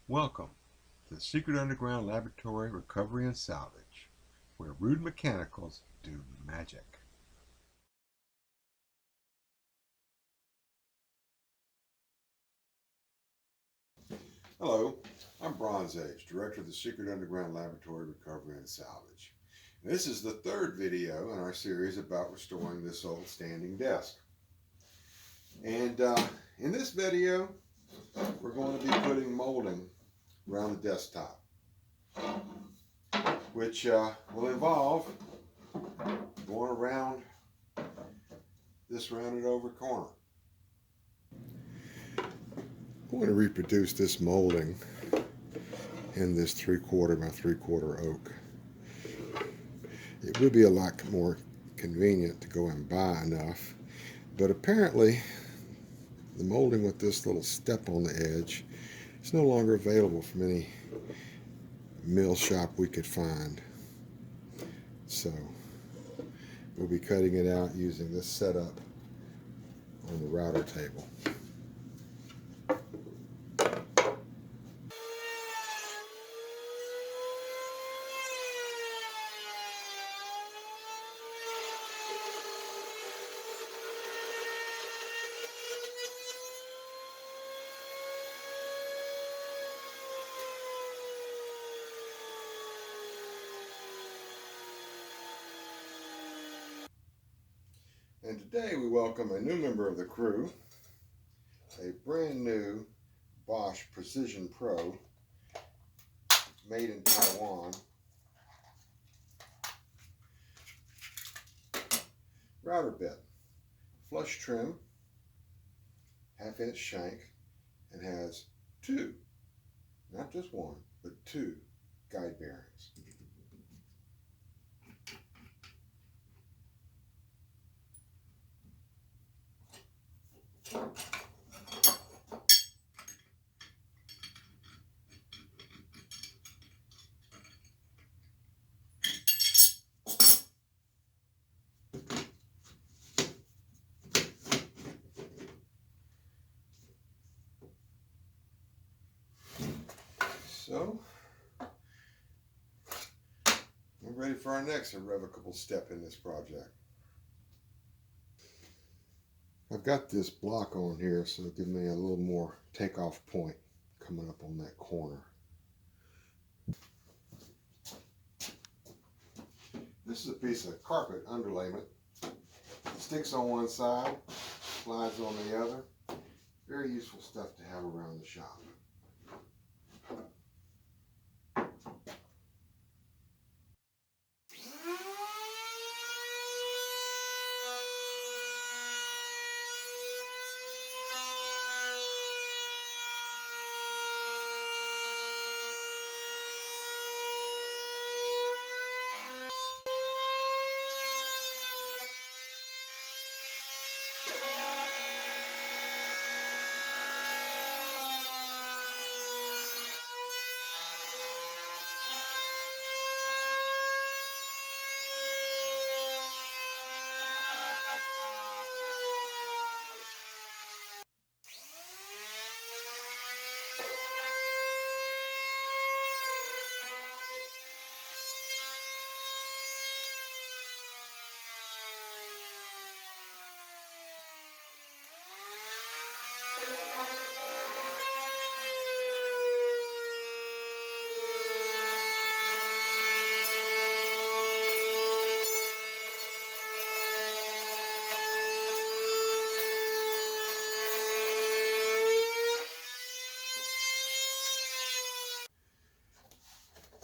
Welcome to the Secret Underground Laboratory Recovery and Salvage, where rude mechanicals do magic. Hello, I'm Bronze Age, Director of the Secret Underground Laboratory Recovery and Salvage. And this is the third video in our series about restoring this old standing desk. And in this video, we're going to be putting molding around the desktop, which will involve going around this rounded over corner. I'm going to reproduce this molding in this 3/4 by 3/4 oak. It would be a lot more convenient to go and buy enough, but apparently the molding with this little step on the edge is no longer available from any mill shop we could find. So we'll be cutting it out using this setup on the router table. And today we welcome a new member of the crew, a brand new Bosch Precision Pro, made in Taiwan. Router bit, flush trim, 1/2 inch shank, and has two, not just one, but two guide bearings. So, we're ready for our next irrevocable step in this project. I've got this block on here, so it'll give me a little more takeoff point coming up on that corner. This is a piece of carpet underlayment. It sticks on one side, slides on the other. Very useful stuff to have around the shop.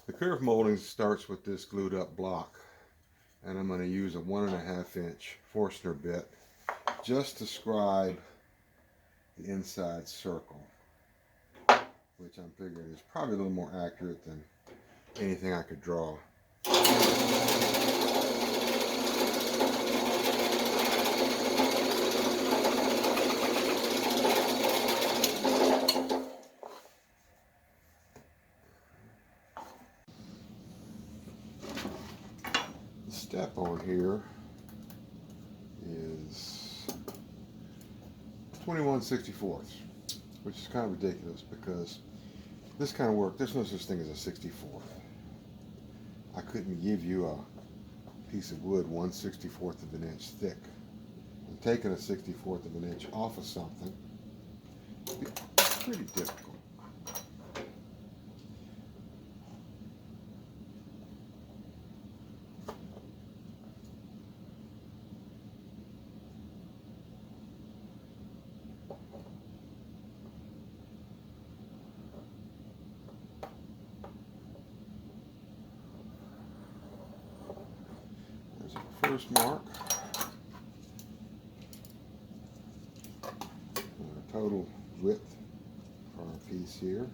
The curve molding starts with this glued up block, and I'm going to use a 1.5 inch Forstner bit just to scribe the inside circle, which I'm figuring is probably a little more accurate than anything I could draw. Step on here is 21/64, which is kind of ridiculous because this kind of work, there's no such thing as a 64th. I couldn't give you a piece of wood 1/64 of an inch thick. And taking a 1/64 of an inch off of something would be pretty difficult. There's our first mark. Our total width for our piece here.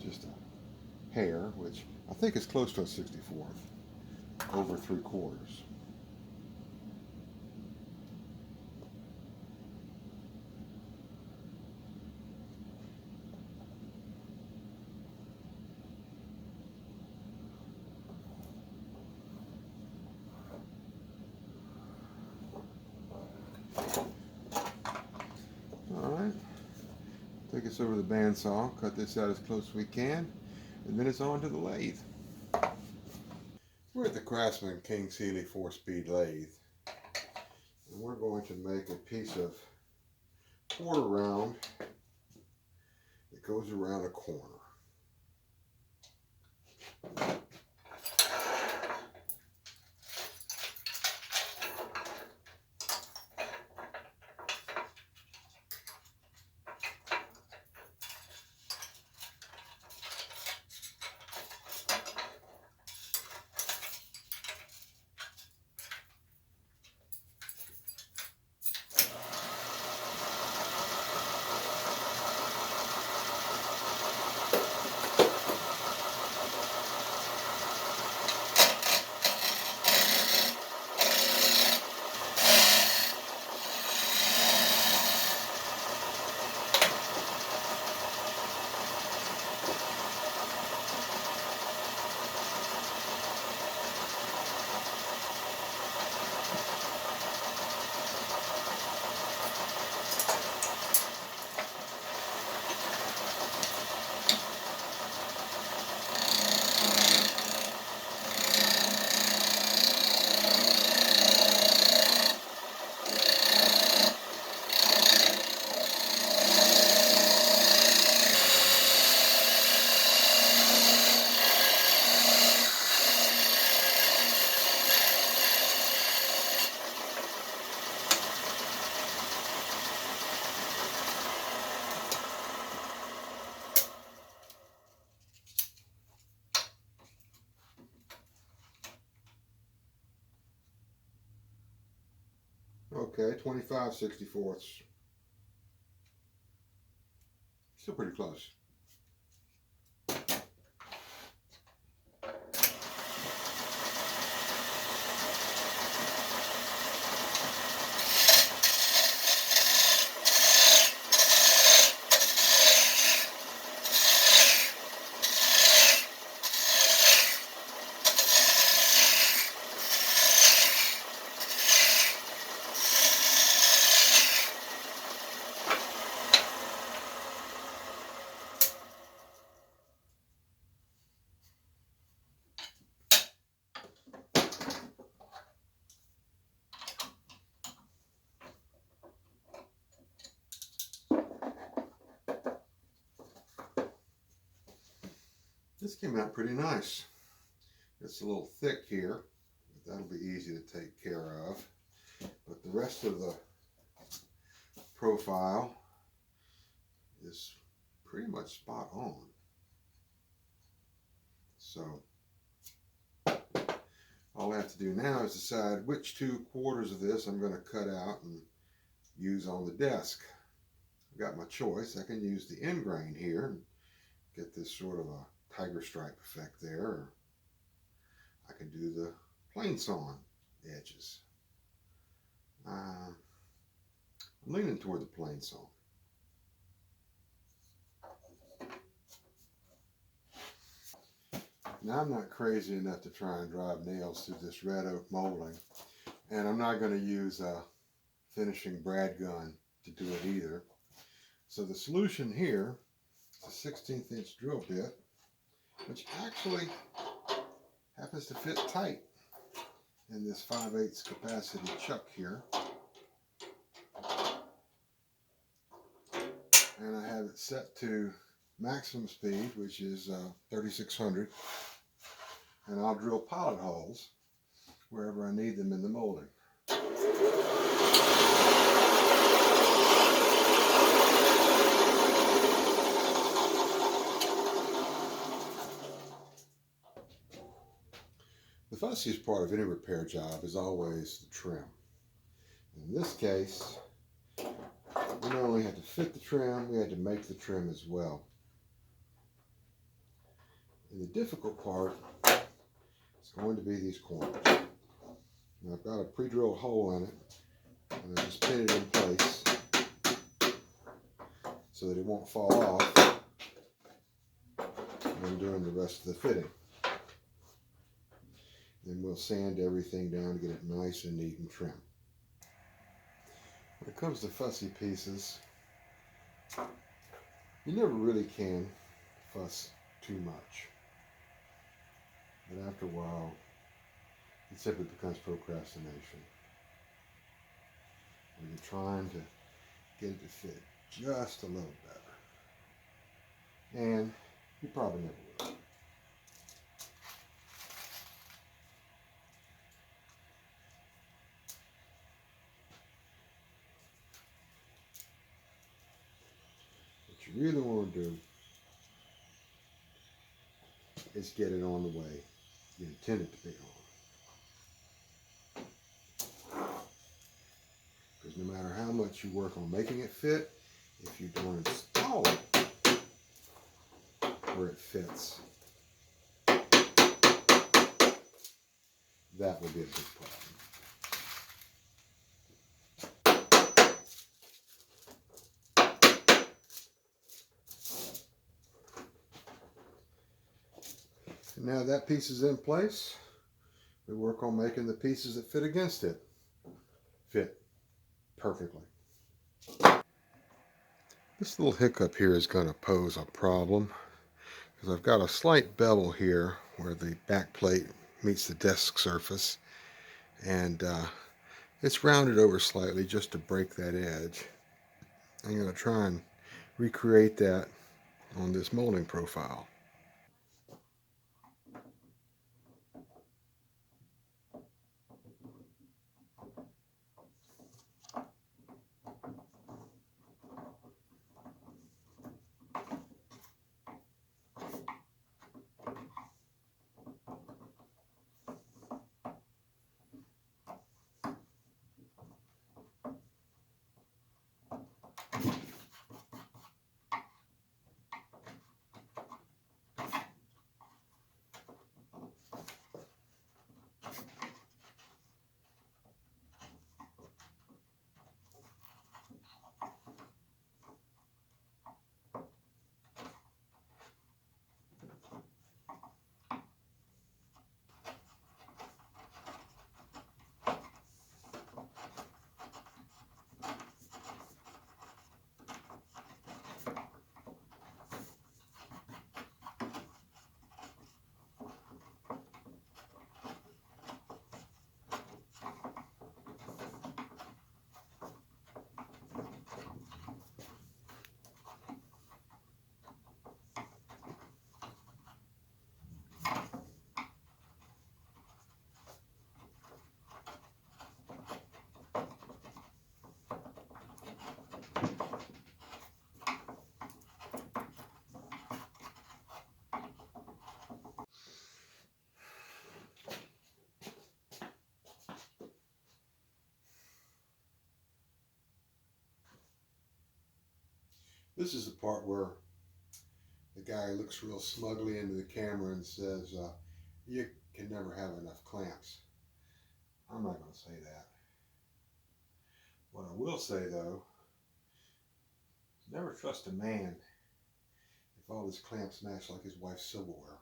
Just a hair, which I think is close to a 64th, over 3/4. Alright, take us over the bandsaw, cut this out as close as we can, and then it's on to the lathe. We're at the Craftman King Sealy 4-speed lathe, and we're going to make a piece of quarter round that goes around a corner. Okay, 25/64. Still pretty close. This came out pretty nice. It's a little thick here, but that'll be easy to take care of. But the rest of the profile is pretty much spot on. So all I have to do now is decide which 2/4 of this I'm going to cut out and use on the desk. I've got my choice. I can use the end grain here and get this sort of a tiger stripe effect there, or I can do the plain sawn edges. I'm leaning toward the plain sawn. Now I'm not crazy enough to try and drive nails through this red oak molding, and I'm not going to use a finishing brad gun to do it either. So the solution here is a 16th inch drill bit, which actually happens to fit tight in this 5/8 capacity chuck here. And I have it set to maximum speed, which is 3600. And I'll drill pilot holes wherever I need them in the molding. The fussiest part of any repair job is always the trim. In this case, we not only had to fit the trim, we had to make the trim as well. And the difficult part is going to be these corners. Now I've got a pre-drilled hole in it, and I just pin it in place so that it won't fall off when I'm doing the rest of the fitting. Then we'll sand everything down to get it nice and neat and trim. When it comes to fussy pieces, you never really can fuss too much. But after a while, it simply becomes procrastination. When you're trying to get it to fit just a little better. And you probably never will. What you really want to do is get it on the way you intend it to be on. Because no matter how much you work on making it fit, if you don't install it where it fits, that will be a big problem. And now that piece is in place, we work on making the pieces that fit against it fit perfectly. This little hiccup here is going to pose a problem because I've got a slight bevel here where the back plate meets the desk surface, and it's rounded over slightly just to break that edge. I'm going to try and recreate that on this molding profile. This is the part where the guy looks real smugly into the camera and says, you can never have enough clamps. I'm not going to say that. What I will say, though, is never trust a man if all his clamps match like his wife's silverware.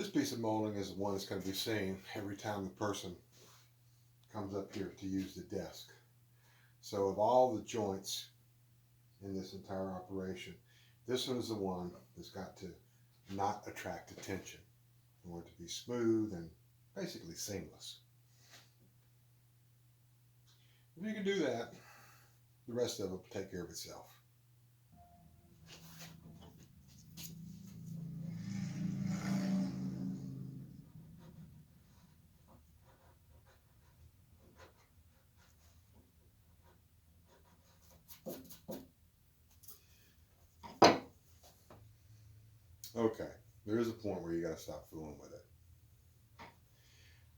This piece of molding is the one that's going to be seen every time the person comes up here to use the desk. So of all the joints in this entire operation, this one is the one that's got to not attract attention. I want it to be smooth and basically seamless. If you can do that, the rest of it will take care of itself. Okay, there is a point where you got to stop fooling with it.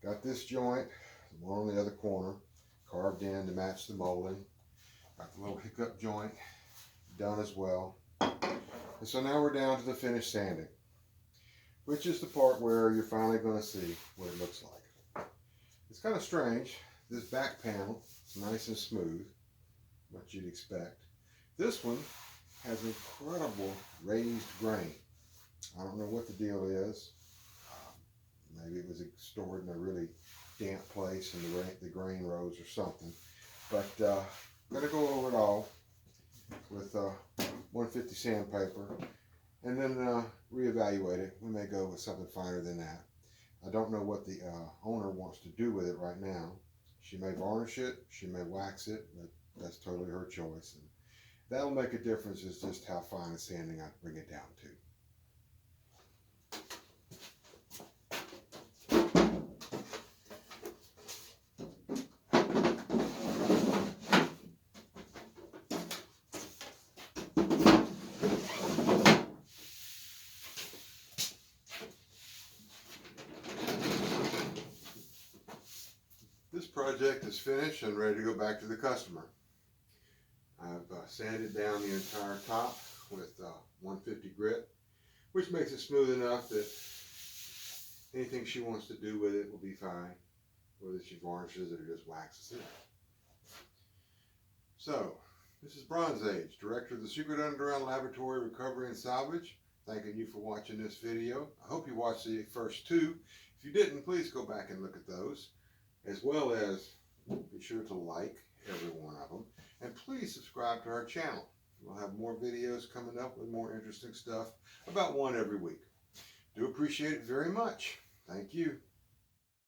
Got this joint, the one on the other corner, carved in to match the molding. Got the little hiccup joint done as well. And so now we're down to the finished sanding, which is the part where you're finally going to see what it looks like. It's kind of strange. This back panel is nice and smooth, what you'd expect. This one has incredible raised grain. I don't know what the deal is. Maybe it was stored in a really damp place and the grain rose or something. But I'm going to go over it all with 150 sandpaper and then reevaluate it. We may go with something finer than that. I don't know what the owner wants to do with it right now. She may varnish it, she may wax it, but that's totally her choice. And that'll make a difference is just how fine a sanding I bring it down to. This project is finished and ready to go back to the customer. I've sanded down the entire top with 150 grit, which makes it smooth enough that anything she wants to do with it will be fine, whether she varnishes it or just waxes it. So, this is Bronze Age, Director of the Secret Underground Laboratory Recovery and Salvage, thanking you for watching this video. I hope you watched the first two. If you didn't, please go back and look at those, as well as be sure to like every one of them, and please subscribe to our channel. We'll have more videos coming up with more interesting stuff, about one every week. Do appreciate it very much. Thank you.